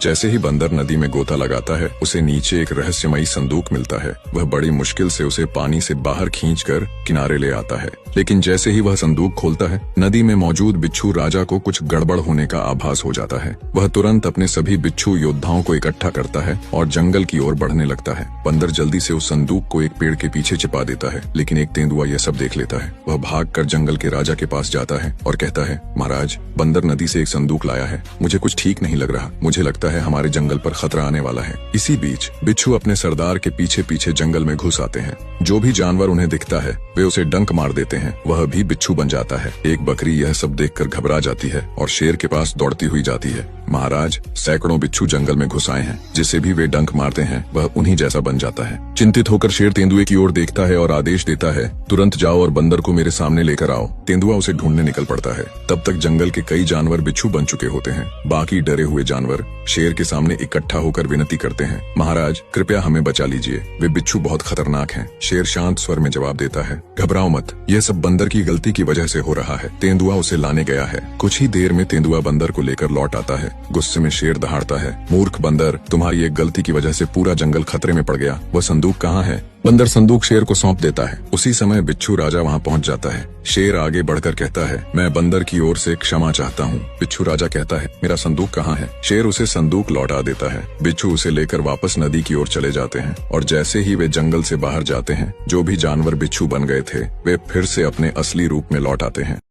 जैसे ही बंदर नदी में गोता लगाता है, उसे नीचे एक रहस्यमयी संदूक मिलता है। वह बड़ी मुश्किल से उसे पानी से बाहर खींचकर किनारे ले आता है, लेकिन जैसे ही वह संदूक खोलता है, नदी में मौजूद बिच्छू राजा को कुछ गड़बड़ होने का आभास हो जाता है। वह तुरंत अपने सभी बिच्छू योद्धाओं को इकट्ठा करता है और जंगल की ओर बढ़ने लगता है। बंदर जल्दी से उस संदूक को एक पेड़ के पीछे छिपा देता है, लेकिन एक तेंदुआ यह सब देख लेता है। वह भागकर जंगल के राजा के पास जाता है और कहता है, महाराज, बंदर नदी से एक संदूक लाया है। मुझे कुछ ठीक नहीं लग रहा। मुझे लगता है हमारे जंगल पर खतरा आने वाला है। इसी बीच बिच्छू अपने सरदार के पीछे पीछे जंगल में घुस आते हैं। जो भी जानवर उन्हें दिखता है, वे उसे डंक मार देते हैं। वह भी बिच्छू बन जाता है। एक बकरी यह सब देखकर घबरा जाती है और शेर के पास दौड़ती हुई जाती है। महाराज, सैकड़ों बिच्छू जंगल में घुस आए हैं। जिसे भी वे डंक मारते हैं, वह उन्हीं जैसा बन जाता है। चिंतित होकर शेर तेंदुए की ओर देखता है और आदेश देता है, तुरंत जाओ और बंदर को मेरे सामने लेकर आओ। तेंदुआ उसे ढूंढने निकल पड़ता है। तब तक जंगल के कई जानवर बिच्छू बन चुके होते हैं। बाकी डरे हुए जानवर शेर के सामने इकट्ठा होकर विनती करते हैं, महाराज, कृपया हमें बचा लीजिए। वे बिच्छू बहुत खतरनाक हैं। शेर शांत स्वर में जवाब देता है, घबराओ मत, यह सब बंदर की गलती की वजह से हो रहा है। तेंदुआ उसे लाने गया है। कुछ ही देर में तेंदुआ बंदर को लेकर लौट आता है। गुस्से में शेर दहाड़ता है, मूर्ख बंदर, तुम्हारी एक गलती की वजह से पूरा जंगल खतरे में पड़ गया। वह संदूक कहाँ है? बंदर संदूक शेर को सौंप देता है। उसी समय बिच्छू राजा वहाँ पहुँच जाता है। शेर आगे बढ़कर कहता है, मैं बंदर की ओर से क्षमा चाहता हूँ। बिच्छू राजा कहता है, मेरा संदूक कहाँ है? शेर उसे संदूक लौटा देता है। बिच्छू उसे लेकर वापस नदी की ओर चले जाते हैं और जैसे ही वे जंगल से बाहर जाते हैं, जो भी जानवर बिच्छू बन गए थे, वे फिर से अपने असली रूप में लौट आते हैं।